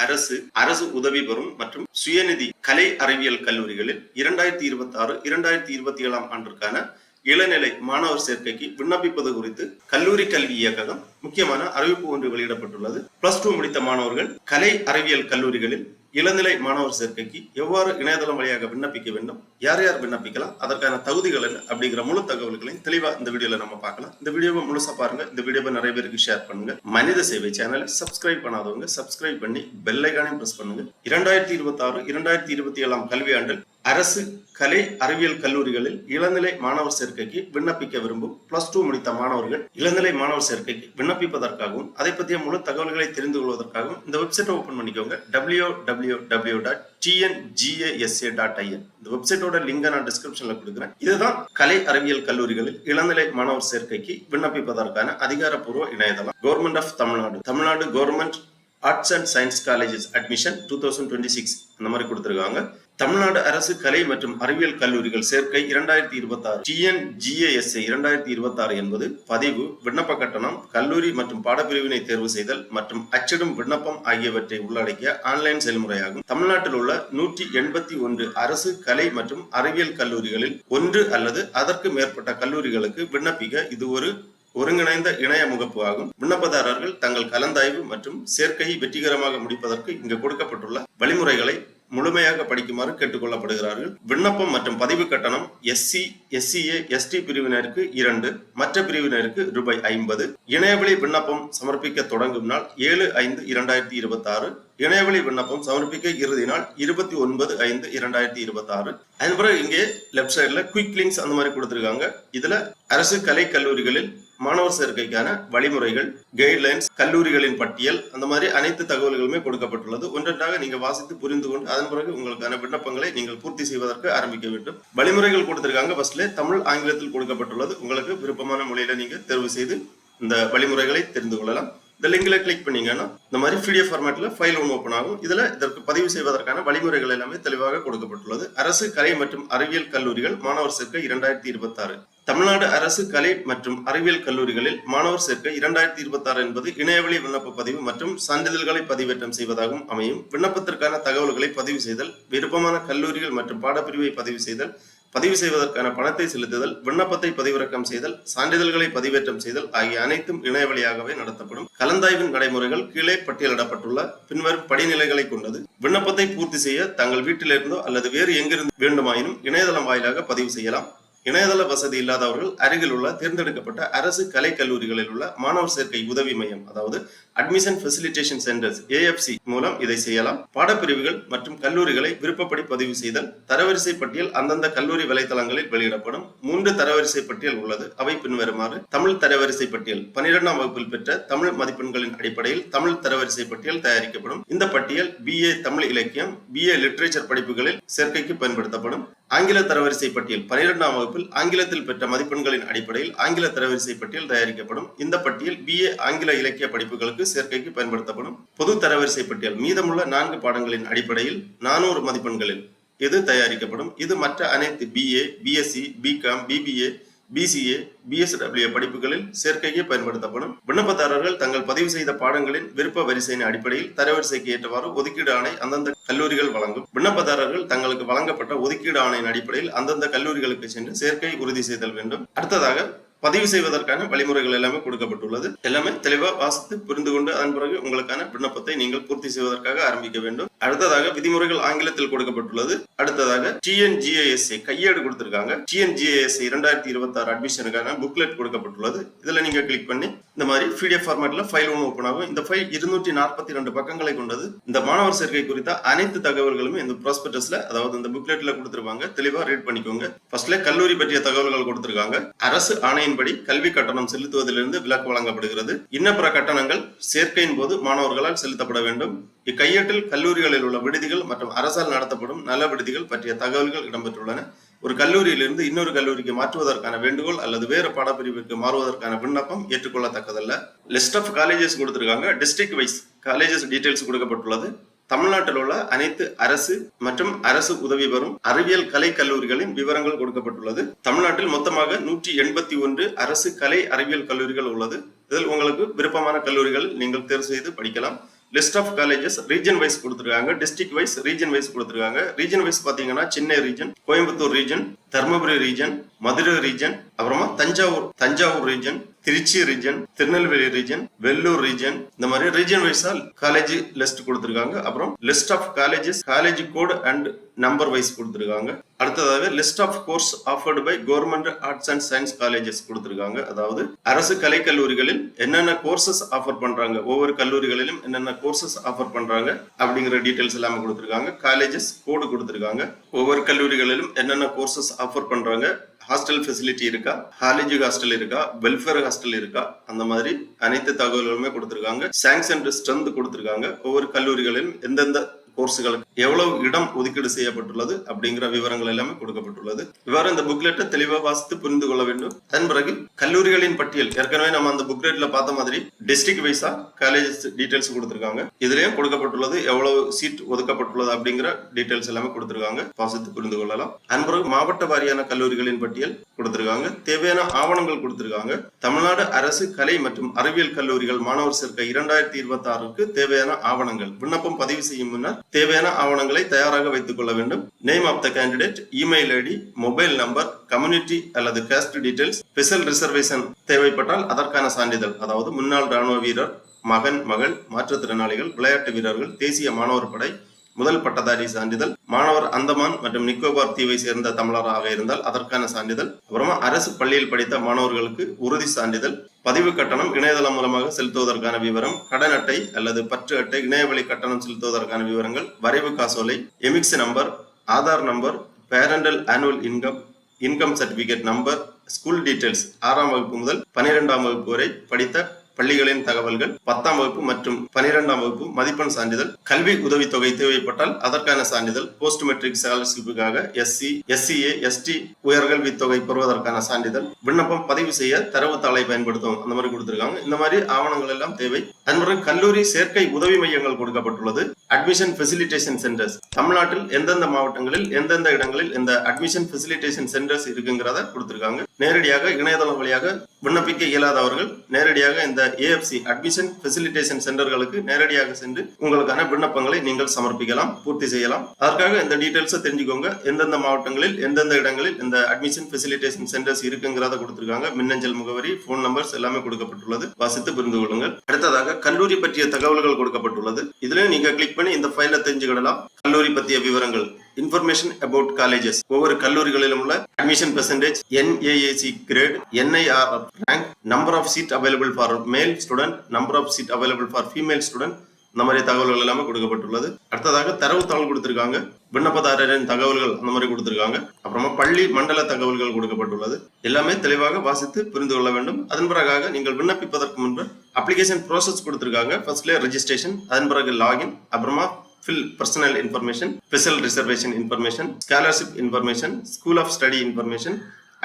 அரசு உதவி பெறும் மற்றும் சுயநிதி கலை அறிவியல் கல்லூரிகளில் 2026-2027 ஆண்டிற்கான இளநிலை மாணவர் சேர்க்கைக்கு விண்ணப்பிப்பது குறித்து கல்லூரி கல்வி இயக்ககம் முக்கியமான அறிவிப்பு ஒன்று வெளியிடப்பட்டுள்ளது. +2 முடித்த மாணவர்கள் கலை அறிவியல் கல்லூரிகளில் இளநிலை மாணவர் சேர்க்கைக்கு எவ்வாறு இணையதளம் வழியாக விண்ணப்பிக்க வேண்டும், யார் யார் விண்ணப்பிக்கலாம், அதற்கான தகுதிகள் என்ன அப்படிங்கிற முழு தகவல்களையும் தெளிவா இந்த வீடியோல நம்ம பார்க்கலாம். இந்த வீடியோவை முழுசா பாருங்க. இந்த வீடியோவை நிறைய பேருக்கு ஷேர் பண்ணுங்க. மனித சேவை சேனலை சப்ஸ்கிரைப் பண்ணாதவங்க சப்ஸ்கிரைப் பண்ணி பெல் ஐகானையும் பிரஸ் பண்ணுங்க. 2026-2027 கல்வியாண்டில் அரசு கலை அறிவியல் கல்லூரிகளில் இளநிலை மாணவர் சேர்க்கைக்கு விண்ணப்பிக்க விரும்பும் +2 முடித்த மாணவர்கள் இளநிலை மாணவர் சேர்க்கைக்கு விண்ணப்பிப்பதற்காகவும் அதை பற்றிய முழு தகவல்களை தெரிந்து கொள்வதற்காகவும் இந்த வெப்சைட்டை ஓபன் பண்ணிக்கோங்க. www.tngasa.in. இந்த வெப்சைட்டோட லிங்கை நான் டிஸ்கிரிப்ஷன்ல கொடுக்குறேன். இதுதான் கலை அறிவியல் கல்லூரிகளில் இளநிலை மாணவர் சேர்க்கைக்கு விண்ணப்பிப்பதற்கான அதிகாரப்பூர்வ இணையதளம். Government of Tamil Nadu government arts and science colleges admission 2026 அந்த மாதிரி கொடுத்திருக்காங்க. தமிழ்நாடு அரசு கலை மற்றும் அறிவியல் கல்லூரிகள் சேர்க்கை 2026 TNGASA 2026 என்பது பதிவு, விண்ணப்ப கட்டணம், கல்லூரி மற்றும் பாடப்பிரிவினை தேர்வு செய்தல் மற்றும் அச்சிடும் விண்ணப்பம் ஆகியவற்றை உள்ளடக்கிய ஆன்லைன் செயல்முறையாகும். தமிழ்நாட்டில் உள்ள 181 அரசு கலை மற்றும் அறிவியல் கல்லூரிகளில் ஒன்று அல்லது அதற்கு மேற்பட்ட கல்லூரிகளுக்கு விண்ணப்பிக்க இது ஒரு ஒருங்கிணைந்த இணைய முகப்பு ஆகும். விண்ணப்பதாரர்கள் தங்கள் கலந்தாய்வு மற்றும் சேர்க்கையை வெற்றிகரமாக முடிப்பதற்கு இங்கு கொடுக்கப்பட்டுள்ள வழிமுறைகளை முழுமையாக படிக்குமாறு கேட்டுக்கொள்ளப்படுகிறார்கள். விண்ணப்பம் மற்றும் பதிவு கட்டணம் SC, SCA, ST பிரிவினருக்கு 2, மற்ற பிரிவினருக்கு ₹50. இணையவழி விண்ணப்பம் சமர்ப்பிக்க தொடங்கும் நாள் 7/5/2026. இணையவழி விண்ணப்பம் சமர்ப்பிக்க இறுதி நாள் 29/5/2026. அதன் பிறகு இங்கே லெப்ட் சைட்ல குயிக் லிங்க்ஸ் அந்த மாதிரி கொடுத்திருக்காங்க. இதுல அரசு கலை கல்லூரிகளில் மாணவர் சேர்க்கைக்கான வழிமுறைகள், கைட்லைன்ஸ், கல்லூரிகளின் பட்டியல், அந்த மாதிரி அனைத்து தகவல்களுமே கொடுக்கப்பட்டுள்ளது. ஒன்றொன்றாக நீங்க வாசித்து புரிந்து கொண்டு அதன் பிறகு உங்களுக்கான விண்ணப்பங்களை நீங்கள் பூர்த்தி செய்வதற்கு ஆரம்பிக்க வேண்டும். வழிமுறைகள் கொடுத்திருக்காங்க. ஃபர்ஸ்ட்ல தமிழ், ஆங்கிலத்தில் கொடுக்கப்பட்டுள்ளது. உங்களுக்கு விருப்பமான மொழியில நீங்க தேர்வு செய்து இந்த வழிமுறைகளை தெரிந்து கொள்ளலாம். இந்த லிங்க்ல கிளிக் பண்ணீங்கன்னா இந்த மாதிரி PDF ஃபார்மேட்ல ஃபைல் ஒன்று ஓபன் ஆகும். இதுல இதற்கு பதிவு செய்வதற்கான வழிமுறைகள் எல்லாமே தெளிவாக கொடுக்கப்பட்டுள்ளது. அரசு கலை மற்றும் அறிவியல் கல்லூரிகள் மாணவர் சேர்க்கை 2026. தமிழ்நாடு அரசு கலை மற்றும் அறிவியல் கல்லூரிகளில் மாணவர் சேர்க்கை 2026 என்பது இணையவழி விண்ணப்ப பதிவு மற்றும் சான்றிதழ்களை பதிவேற்றம் செய்வதாகவும் அமையும். விண்ணப்பத்திற்கான தகவல்களை பதிவு செய்தல், விருப்பமான கல்லூரிகள் மற்றும் பாடப்பிரிவை பதிவு செய்தல், பதிவு செய்வதற்கான பணத்தை செலுத்துதல், விண்ணப்பத்தை பதிவிறக்கம் செய்தல், சான்றிதழ்களை பதிவேற்றம் செய்தல் ஆகிய அனைத்தும் இணைய வழியாகவே நடத்தப்படும். கலந்தாய்வின் நடைமுறைகள் கீழே பட்டியலிடப்பட்டுள்ள பின்வரும் படிநிலைகளை கொண்டது. விண்ணப்பத்தை பூர்த்தி செய்ய தங்கள் வீட்டிலிருந்தோ அல்லது வேறு எங்கிருந்து வேண்டுமாயினும் இணையதளம் வாயிலாக பதிவு செய்யலாம். இணையதள வசதி இல்லாதவர்கள் அருகில் உள்ள தேர்ந்தெடுக்கப்பட்ட அரசு கலை கல்லூரிகளில் உள்ள மாணவர் சேர்க்கை உதவி மையம், அதாவது அட்மிஷன் ஃபெசிலிட்டேஷன் சென்டர்ஸ் AFC மூலம் இதை செய்யலாம். பாடப்பிரிவுகள் மற்றும் கல்லூரிகளை விருப்பப்படி பதிவு செய்தல். தரவரிசை பட்டியல் அந்தந்த கல்லூரி வலைத்தளங்களில் வெளியிடப்படும். 3 தரவரிசை பட்டியல் உள்ளது. அவை பின்வருமாறு: தமிழ் தரவரிசை பட்டியல் 12ஆம் வகுப்பில் பெற்ற தமிழ் மதிப்பெண்களின் அடிப்படையில் தமிழ் தரவரிசை பட்டியல் தயாரிக்கப்படும். இந்த பட்டியல் BA தமிழ் இலக்கியம், BA லிட்ரேச்சர் படிப்புகளில் சேர்க்கைக்கு பயன்படுத்தப்படும். ஆங்கில தரவரிசை பட்டியல் 12ஆம் வகுப்பில் ஆங்கிலத்தில் பெற்ற மதிப்பெண்களின் அடிப்படையில் ஆங்கில தரவரிசை பட்டியல் தயாரிக்கப்படும். இந்த பட்டியல் BA ஆங்கில இலக்கிய படிப்புகளுக்கு சேர்க்கைக்கு பயன்படுத்தப்படும். பொது தரவரிசை பட்டியல் மீதமுள்ள 4 பாடங்களின் அடிப்படையில் 400 மதிப்பெண்களில் இது தயாரிக்கப்படும். இது மற்ற அனைத்து BA, BSc, BCom, BBA, BCA, BSW படிப்புகளில் சேர்க்கைக்கு பயன்படுத்தப்படும். விண்ணப்பதாரர்கள் தங்கள் பதிவு செய்த பாடங்களின் விருப்ப வரிசையின் அடிப்படையில் தரவரிசைக்கு ஏற்றவாறு ஒதுக்கீடு ஆணை அந்தந்த கல்லூரிகள் வழங்கும். விண்ணப்பதாரர்கள் தங்களுக்கு வழங்கப்பட்ட ஒதுக்கீடு ஆணையின் அடிப்படையில் அந்தந்த கல்லூரிகளுக்கு சென்று சேர்க்கை உறுதி செய்தல் வேண்டும். அடுத்ததாக பதிவு செய்வதற்கான வழிமுறைகள் எல்லாமே கொடுக்கப்பட்டுள்ளது. எல்லாமே தெளிவா வாசித்து புரிந்து கொண்டு அதன் பிறகு உங்களுக்கான விண்ணப்பத்தை நீங்கள் பூர்த்தி செய்வதற்காக ஆரம்பிக்க வேண்டும். அடுத்ததாக விதிமுறைகள் ஆங்கிலத்தில் கொடுக்கப்பட்டுள்ளது. அடுத்ததாக TNGASA கையேடு கொடுத்திருக்காங்க. TNGASA 2026 அட்மிஷனுக்கான புக்லெட் கொடுக்கப்பட்டுள்ளது. இதுல நீங்க கிளிக் பண்ணி இந்த மாதிரி PDF ஃபார்மேட்ல ஃபைல் ஒன்று ஓபன் ஆகும். இந்த ஃபைல் 242 பக்கங்களை கொண்டது. இந்த மாணவர் சேர்க்கை குறித்த அனைத்து தகவல்களும் இந்த ப்ராஸ்பெக்டஸ்ல, அதாவது இந்த புக்லெட்ல கொடுத்திருப்பாங்க. தெளிவா ரீட் பண்ணிக்கோங்க. ஃபர்ஸ்ட்ல கல்லூரி பற்றிய தகவல்கள் கொடுத்திருக்காங்க. அரசு ஆணையின்படி கல்வி கட்டணம் செலுத்துவதிலிருந்து விலக்கு வழங்கப்படுகிறது. இன்னபிற கட்டணங்கள் சேர்க்கையின் போது மாணவர்களால் செலுத்தப்பட வேண்டும். இக்கையேட்டில் கல்லூரிகளில் உள்ள விடுதிகள் மற்றும் அரசால் நடத்தப்படும் நல விடுதிகள் பற்றிய தகவல்கள் இடம்பெற்றுள்ளன. ஒரு கல்லூரியிலிருந்து இன்னொரு கல்லூரிக்கு மாற்றுவதற்கான வேண்டுகோள் அல்லது வேறு பாடப்பிரிவிற்கு மாறுவதற்கான விண்ணப்பம் ஏற்றுக்கொள்ளத்தக்கதல்ல. லிஸ்ட் ஆஃப் காலேஜஸ் கொடுத்திருக்காங்க. டிஸ்ட்ரிக்ட் வைஸ் காலேஜஸ் டீடைல்ஸ் கொடுக்கப்பட்டுள்ளது. தமிழ்நாட்டில் உள்ள அனைத்து அரசு மற்றும் அரசு உதவி பெறும் அறிவியல் கலை கல்லூரிகளின் விவரங்கள் கொடுக்கப்பட்டுள்ளது. தமிழ்நாட்டில் மொத்தமாக 181 அரசு கலை அறிவியல் கல்லூரிகள் உள்ளது. இதில் உங்களுக்கு விருப்பமான கல்லூரிகள் நீங்கள் தேர்வு செய்து படிக்கலாம். List of colleges region wise கொடுத்துருக்காங்க, டிஸ்ட்ரிக்ட் வைஸ், ரீஜன் வைஸ் கொடுத்துருக்காங்க. ரீஜன் வைஸ் பாத்தீங்கன்னா Chennai region, Coimbatore region, Dharmapuri region, Madurai region, அப்புறமா Thanjavur region, Trichy region, Tirunelveli region, Vellur region, இந்த மாதிரி ரீஜன் வைஸா காலேஜ் லிஸ்ட் கொடுத்திருக்காங்க. அப்புறம் list of colleges, college code and number wise கொடுத்திருக்காங்க. அடுத்ததாக list of course offered by government arts and science colleges கொடுத்திருக்காங்க. அதாவது அரசு கலை கல்லூரிகளில் என்னென்ன கோர்சஸ் ஆஃபர் பண்றாங்க, ஒவ்வொரு கல்லூரிகளிலும் என்னென்ன கோர்சஸ் ஆஃபர் பண்றாங்க அப்படிங்கிற டீடைல்ஸ் எல்லாமே கொடுத்திருக்காங்க. காலேஜஸ் கோடு கொடுத்திருக்காங்க. ஒவ்வொரு கல்லூரிகளிலும் என்னென்ன கோர்சஸ் ஆஃபர் பண்றாங்க, ஹாஸ்டல் ஃபெசிலிட்டி இருக்கா, காலேஜ் ஹாஸ்டல் இருக்கா, வெல்ஃபேர் ஹாஸ்டல் இருக்கா, அந்த மாதிரி அனைத்து தகவல்களுமே கொடுத்திருக்காங்க. சாங்ஷன் ஸ்ட்ரென்த் கொடுத்திருக்காங்க. ஒவ்வொரு கல்லூரிகளிலும் எந்தெந்த கோர்ஸுகளுக்கு எவ்வளவு இடம் ஒதுக்கீடு செய்யப்பட்டுள்ளது அப்படிங்கிற விவரங்கள் எல்லாமே கொடுக்கப்பட்டுள்ளது. இவ்வாறு இந்த புக்லெட்டை தெளிவாக வாசித்து புரிந்து கொள்ள வேண்டும். அதன் பிறகு கல்லூரிகளின் பட்டியல், ஏற்கனவே நம்ம அந்த புக்லெட்ல பார்த்த மாதிரி டிஸ்ட்ரிக்ட் வைஸா காலேஜஸ் டீடைல்ஸ் கொடுத்திருக்காங்க. இதுலயும் கொடுக்கப்பட்டுள்ளது எவ்வளவு சீட் ஒதுக்கப்பட்டுள்ளது அப்படிங்கிற டீடைல்ஸ் எல்லாமே கொடுத்திருக்காங்க. வாசித்து புரிந்து கொள்ளலாம். அதன் பிறகு மாவட்ட வாரியான கல்லூரிகளின் பட்டியல் கொடுத்திருக்காங்க. தேவையான ஆவணங்கள் கொடுத்திருக்காங்க. தமிழ்நாடு அரசு கலை மற்றும் அறிவியல் கல்லூரிகள் மாணவர் சேர்க்கை 2026க்கு தேவையான ஆவணங்கள், விண்ணப்பம் பதிவு செய்யும் முன்னர் தேவையான ஆவணங்களை தயாராக வைத்துக் கொள்ள வேண்டும். Name of the candidate, email ID, mobile number, community அல்லது காஸ்ட் டீடைல்ஸ், ஸ்பெஷல் ரிசர்வேஷன் தேவைப்பட்டால் அதற்கான சான்றிதழ், அதாவது முன்னாள் ராணுவ வீரர், மகன், மகள், மாற்றுத்திறனாளிகள், விளையாட்டு வீரர்கள், தேசிய மாணவர் படை, முதல் பட்டதாரி சான்றிதழ், மாணவர் அந்தமான் மற்றும் நிக்கோபார் தீவை சேர்ந்த தமிழராக இருந்தால் அதற்கான சான்றிதழ், அப்புறமா அரசு பள்ளியில் படித்த மாணவர்களுக்கு உறுதி சான்றிதழ், பதிவு கட்டணம் இணையதளம் மூலமாக செலுத்துவதற்கான விவரம், கடன் அட்டை அல்லது பற்று அட்டை, இணையவழி கட்டணம் செலுத்துவதற்கான விவரங்கள், வரைவு காசோலை, எமிக்ஸ் number, Aadhaar number, parental annual income certificate number, school details, 6ஆம் வகுப்பு முதல் 12ஆம் வகுப்பு வரை படித்த பள்ளிகளின் தகவல்கள், 10ஆம் வகுப்பு மற்றும் 12ஆம் வகுப்பு மதிப்பெண் சான்றிதழ், கல்வி உதவித்தொகை தேவைப்பட்டால் அதற்கான சான்றிதழ், post matric ஸ்காலர்ஷிப்புக்காக SC, SCA, ST உயர்கல்வி தொகை பெறுவதற்கான சான்றிதழ், விண்ணப்பம் பதிவு செய்ய தரவுத்தாளை பயன்படுத்தும், அந்த மாதிரி கொடுத்திருக்காங்க. இந்த மாதிரி ஆவணங்கள் எல்லாம் தேவை. அதன் கல்லூரி சேர்க்கை உதவி மையங்கள் கொடுக்கப்பட்டுள்ளது. அட்மிஷன் ஃபெசிலிட்டேஷன் சென்டர்ஸ், தமிழ்நாட்டில் எந்தெந்த மாவட்டங்களில் எந்தெந்த இடங்களில் இந்த அட்மிஷன் ஃபெசிலிட்டேஷன் சென்டர்ஸ் இருக்குங்கிறத கொடுத்திருக்காங்க. நேரடியாக இணையதளம் வழியாக விண்ணப்பிக்க இயலாதவர்கள் நேரடியாக இந்த ஏஎஃப்சி அட்மிஷன் ஃபெசிலிட்டேஷன் சென்டர்களுக்கு நேரடியாக சென்று உங்களுக்கான விண்ணப்பங்களை நீங்கள் சமர்ப்பிக்கலாம், பூர்த்தி செய்யலாம். அதற்காக இந்த டீடைல்ஸை தெரிஞ்சுக்கோங்க. எந்தெந்த மாவட்டங்களில் எந்தெந்த இடங்களில் இந்த அட்மிஷன் ஃபெசிலிட்டேஷன் சென்டர்ஸ் இருக்குங்கிறத கொடுத்திருக்காங்க. மின்னஞ்சல் முகவரி, போன் நம்பர்ஸ் எல்லாமே கொடுக்கப்பட்டுள்ளது. வாசித்து புரிந்து கொள்ளுங்கள். அடுத்ததாக கல்லூரி பற்றிய தகவல்கள் கொடுக்கப்பட்டுள்ளது. இதுல நீங்க கிளிக் பண்ணி இந்த ஃபைலை தெரிஞ்சுக்கிடலாம். கல்லூரி பற்றிய விவரங்கள், இன்ஃபர்மேஷன் அபவுட் காலேஜஸ், ஒவ்வொரு கல்லூரிகளிலும் உள்ள admission percentage, NAAC grade, NIR rank, number of seat available for male student, number of seat available for female student, இந்த மாதிரி தகவல்கள் எல்லாமே கொடுக்கப்பட்டுள்ளது. அடுத்ததாக தரவுத்தாள் கொடுத்திருக்காங்க. விண்ணப்பதாரரின் தகவல்கள் அந்த மாதிரி கொடுத்திருக்காங்க. அப்புறமா பள்ளி மண்டல தகவல்கள் கொடுக்கப்பட்டுள்ளது. எல்லாமே தெளிவாக வாசித்து புரிந்து கொள்ள வேண்டும். அதன் பிறகாக நீங்கள் விண்ணப்பிப்பதற்கு முன்பு அப்ளிகேஷன் ப்ராசஸ் கொடுத்திருக்காங்க. ஃபர்ஸ்ட்ல ரெஜிஸ்ட்ரேஷன், அதன் பிறகு லாகின், அப்புறமா fill personal information, special reservation information, scholarship information, school of study information,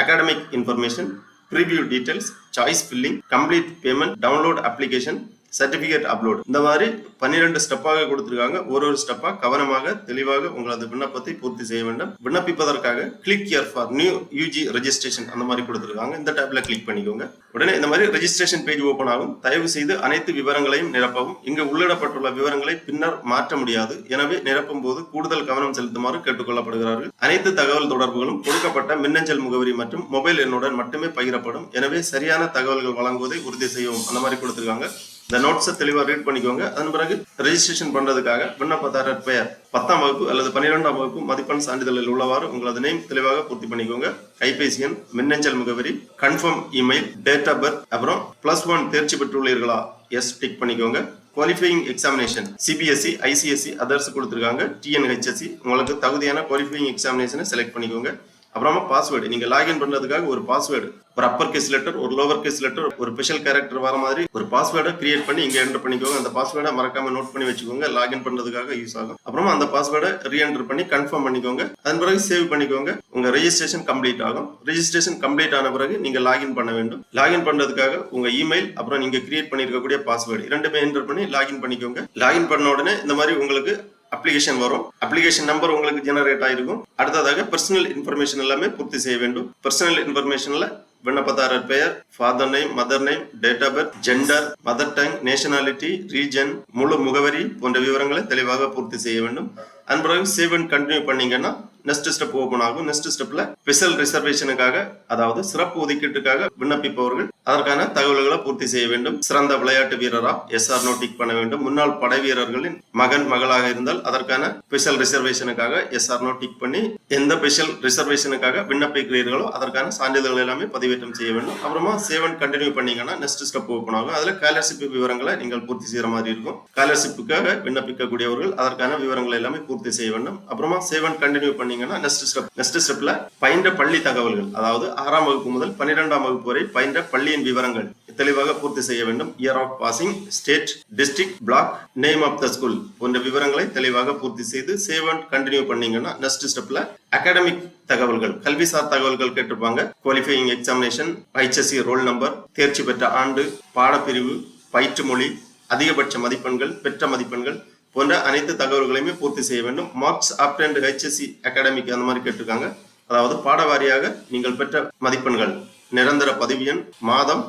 academic information, preview details, choice filling, complete payment, download application, certificate upload, இந்த மாதிரி 12 ஸ்டெப்பாக கொடுத்திருக்காங்க. ஒரு ஸ்டெப்பா கவனமாக தெளிவாக உங்களது விண்ணப்பத்தை பூர்த்தி செய்ய வேண்டும். விண்ணப்பிப்பதற்காக click here for new UG registration அந்த மாதிரி கொடுத்திருக்காங்க. இந்த டேப்ல கிளிக் பண்ணிக்கோங்க. உடனே இந்த மாதிரி ரெஜிஸ்ட்ரேஷன் பேஜ் ஓபன் ஆகும். தயவு செய்து அனைத்து விவரங்களையும் நிரப்பவும். இங்கு உள்ளிடப்பட்டுள்ள விவரங்களை பின்னர் மாற்ற முடியாது. எனவே நிரப்பும் போது கூடுதல் கவனம் செலுத்துமாறு கேட்டுக்கொள்ளப்படுகிறார்கள். அனைத்து தகவல் தொடர்புகளும் கொடுக்கப்பட்ட மின்னஞ்சல் முகவரி மற்றும் மொபைல் எண்ணுடன் மட்டுமே பகிரப்படும். எனவே சரியான தகவல்கள் வழங்குவதை உறுதி செய்யவும், அந்த மாதிரி கொடுத்திருக்காங்க. இந்த நோட்ஸை தெளிவாக ரீட் பண்ணிக்கோங்க. அதன் பிறகு ரெஜிஸ்ட்ரேஷன் பண்றதுக்காக விண்ணப்பதாரர் பெயர், 10ஆம் வகுப்பு அல்லது 12ஆம் வகுப்பு மதிப்பெண் சான்றிதழில் உள்ளவாறு உங்களது நேம் தெளிவாக பூர்த்தி பண்ணிக்கோங்க. கைபேசி எண், மின்னஞ்சல் முகவரி, confirm email, date of birth, அப்புறம் +1 தேர்ச்சி பெற்றுள்ளீர்களா, எஸ் டிக் பண்ணிக்கோங்க. Qualifying examination CBSE, ICSE, others கொடுத்திருக்காங்க. டிஎன்ஹெச்எஸ்சி உங்களுக்கு தகுதியான குவாலிஃபையிங் எக்ஸாமினேஷனை செலக்ட் பண்ணிக்கோங்க. அப்புறமா பாஸ்வேர்டு, நீங்க லாகின் பண்றதுக்காக ஒரு பாஸ்வேர்டு, ஒரு அப்பர் கேஸ் லெட்டர், ஒரு லோவர் கேஸ் லெட்டர், ஒரு ஸ்பெஷல் கேரக்டர் வர மாதிரி ஒரு பாஸ்வேர்டை கிரியேட் பண்ணி இங்க என்டர் பண்ணிக்கோங்க. அந்த பாஸ்வேர்டை மறக்காம நோட் பண்ணி வச்சுக்கோங்க. லாகின் பண்றதுக்காக யூஸ் ஆகும். அப்புறமா அந்த பாஸ்வேர்டை ரீஎன்டர் பண்ணி கன்ஃபார்ம் பண்ணிக்கோங்க. அதன் பிறகு சேவ் பண்ணிக்கோங்க. உங்க ரெஜிஸ்ட்ரேஷன் கம்ப்ளீட் ஆகும். ரெஜிஸ்ட்ரேஷன் கம்ப்ளீட் ஆன பிறகு நீங்க லாகின் பண்ண வேண்டும். லாகின் பண்றதுக்காக உங்க இமெயில் அப்புறம் நீங்க கிரியேட் பண்ணிருக்கக்கூடிய பாஸ்வேர்டு இரண்டுமே என்டர் பண்ணி லாகின் பண்ணிக்கோங்க. லாகின் பண்ண உடனே இந்த மாதிரி உங்களுக்கு அப்ளிகேஷன் வரும். அப்ளிகேஷன் நம்பர் உங்களுக்கு ஜெனரேட் ஆயிருக்கும். அடுத்ததாக பர்சனல் இன்ஃபர்மேஷன் எல்லாமே பூர்த்தி செய்ய வேண்டும். பர்சனல் இன்ஃபர்மேஷன்ல விண்ணப்பதாரர் பெயர், father name, mother name, date of birth, gender, mother tongue, nationality, region, முழு முகவரி போன்ற விவரங்களை தெளிவாக பூர்த்தி செய்ய வேண்டும். அதன் பிறகு சேவ் அண்ட் கண்டினியூ பண்ணீங்கன்னா நெக்ஸ்ட் ஸ்டெப் ஓபன் ஆகும். நெக்ஸ்ட் ஸ்டெப்ல ஸ்பெஷல் ரிசர்வேஷனுக்காக, அதாவது சிறப்பு ஒதுக்கீட்டுக்காக விண்ணப்பிப்பவர்கள் அதற்கான தகவல்களை பூர்த்தி செய்ய வேண்டும். சிறந்த விளையாட்டு வீரரா எஸ்ஆர் நோ டிக் பண்ண வேண்டும். முன்னாள் படை வீரர்களின் மகன் மகளாக இருந்தால் அதற்கான ஸ்பெஷல் ரிசர்வேஷனுக்காக எஸ்ஆர் நோ டிக் பண்ணி எந்த ஸ்பெஷல் ரிசர்வேஷனுக்காக விண்ணப்பிக்கிறீர்களோ அதற்கான சான்றிதழ்கள் எல்லாமே பதிவேற்றம் செய்ய வேண்டும். அப்புறமா சேவ் அண்ட் கண்டினியூ பண்ணீங்கன்னா நெக்ஸ்ட் ஸ்டெப் ஓபன் ஆகும். அதுல ஸ்காலர்ஷிப் விவரங்களை நீங்கள் பூர்த்தி செய்யற மாதிரி இருக்கும். ஸ்காலர்ஷிப்புக்காக விண்ணப்பிக்கக்கூடியவர்கள் அதற்கான விவரங்களை எல்லாமே பூர்த்தி செய்ய வேண்டும். அப்புறமா சேவ் அண்ட் கண்டினியூ பண்ணீங்கன்னா நெக்ஸ்ட் ஸ்டெப்ல பயின்ற பள்ளி தகவல்கள், அதாவது 6ஆம் வகுப்பு முதல் 12ஆம் வகுப்பு வரை பயின்ற பள்ளியின் விவரங்கள் தெளிவாக பூர்த்தி செய்ய வேண்டும். Year of passing, state, district, block, name of the school போன்ற விவரங்களை தெளிவாக பூர்த்தி செய்து சேவ் அண்ட் கண்டினியூ பண்ணீங்கன்னா நெக்ஸ்ட் ஸ்டெப்ல அகாடமிக் தகவல்கள், கல்விசார் தகவல்கள் கேட்டிருப்பாங்க. Qualifying examination, HSC roll number, தேர்ச்சி பெற்ற ஆண்டு, பாடப்பிரிவு, பயிற்று மொழி, அதிகபட்ச மதிப்பெண்கள், பெற்ற மதிப்பெண்கள் போன்ற அனைத்து தகவல்களையுமே பூர்த்தி செய்ய வேண்டும். மார்க்ஸ் ஆப்டண்ட் HSC அகாடமிக் அந்த மாதிரி கேட்டிருக்காங்க. அதாவது பாடவாரியாக நீங்கள் பெற்ற மதிப்பெண்கள், நிரந்தர பதிவு எண், மாதம்,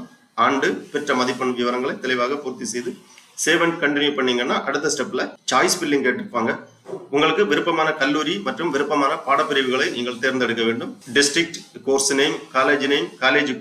ஆண்டு, பெற்ற மதிப்பெண் விவரங்களை தெளிவாக பூர்த்தி செய்து சேவ் அண்ட் கண்டினியூ பண்ணீங்கன்னா அடுத்த ஸ்டெப்ல சாய்ஸ் ஃபில்லிங் கேட்டிருப்பாங்க. உங்களுக்கு விருப்பமான கல்லூரி மற்றும் விருப்பமான பாடப்பிரிவுகளை நீங்கள் தேர்ந்தெடுக்க வேண்டும். District, course name, college name, college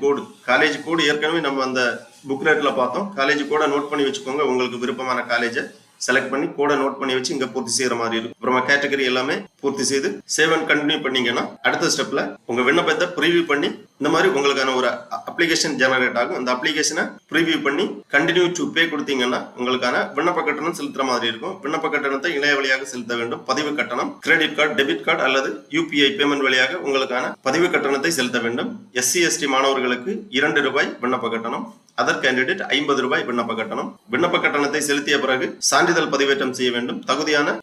கோடு ஏற்கனவே நம்ம அந்த புக்லெட்ல பார்த்தோம். காலேஜ் கோடை நோட் பண்ணி வச்சுக்கோங்க. உங்களுக்கு விருப்பமான காலேஜை செலக்ட் பண்ணி கோடை நோட் பண்ணி வச்சு இங்க பூர்த்தி செய்யற மாதிரி இருக்கும். அப்புறமா கேட்டகரி எல்லாமே பூர்த்தி செய்து சேவ் அண்ட் கண்டினியூ பண்ணீங்கன்னா அடுத்த ஸ்டெப்ல உங்க விண்ணப்பத்தை ப்ரீவியூ பண்ணி இந்த மாதிரி உங்களுக்கான ஒரு அப்ளிகேஷன் ஜெனரேட் ஆகும். அந்த அப்ளிகேஷனை ப்ரீவியூ பண்ணி கண்டினியூ டு பே கொடுத்தீங்கன்னா உங்களுக்கான விண்ணப்ப கட்டணம் செலுத்துற மாதிரி இருக்கும். விண்ணப்ப கட்டணத்தை இணைய வழியாக செலுத்த வேண்டும். பதிவு கட்டணம் கிரெடிட் கார்டு, டெபிட் கார்டு அல்லது UPI பேமெண்ட் வழியாக உங்களுக்கான பதிவு கட்டணத்தை செலுத்த வேண்டும். SC ST மாணவர்களுக்கு ₹2 விண்ணப்ப கட்டணம், அதர் கேண்டிடேட் ₹50 விண்ணப்ப கட்டணம். விண்ணப்ப கட்டணத்தை செலுத்திய பிறகு சான்றிதழ் பதிவேற்றம் செய்ய வேண்டும்.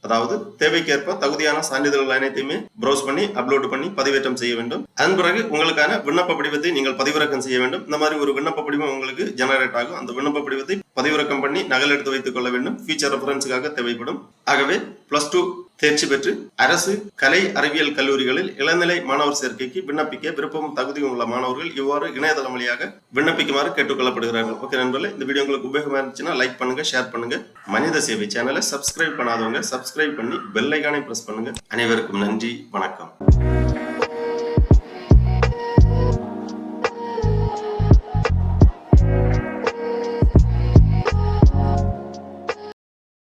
அதாவது தேவைக்கேற்ப தகுதியான சான்றிதழ்கள் அனைத்தையுமே ப்ரௌஸ் பண்ணி அப்லோட் பண்ணி பதிவேற்றம் செய்ய வேண்டும். அதன் பிறகு உங்களுக்கான விண்ணப்ப படிவத்தை நீங்கள் பதிவிறக்கம் செய்ய வேண்டும். இந்த மாதிரி ஒரு விண்ணப்ப படிவம் உங்களுக்கு ஜெனரேட் ஆகும். அந்த விண்ணப்ப படிவத்தை பதிவிறக்கம் பண்ணி நகல் எடுத்து வைத்துக் கொள்ள வேண்டும். ஃபியூச்சர் ரெஃபரன்ஸுக்காக தேவைப்படும். ஆகவே +2 தேர்ச்சி பெற்று அரசு கலை அறிவியல் கல்லூரிகளில் இளநிலை மாணவர் சேர்க்கைக்கு விண்ணப்பிக்க விருப்பம் தகுதியும் உள்ள மாணவர்கள் இவ்வாறு இணையதளம் வழியாக விண்ணப்பிக்குமாறு கேட்டுக்கொள்ளப்படுகிறார்கள். ஓகே நண்பர்களே, இந்த வீடியோ உங்களுக்கு உபயோகமா இருந்துச்சுன்னா லைக் பண்ணுங்க, ஷேர் பண்ணுங்க. மனித சேவை சேனலை சப்ஸ்கிரைப் பண்ணாதவங்க சப்ஸ்கிரைப் பண்ணி பெல் ஐகானை பிரஸ் பண்ணுங்க. அனைவருக்கும் நன்றி, வணக்கம்.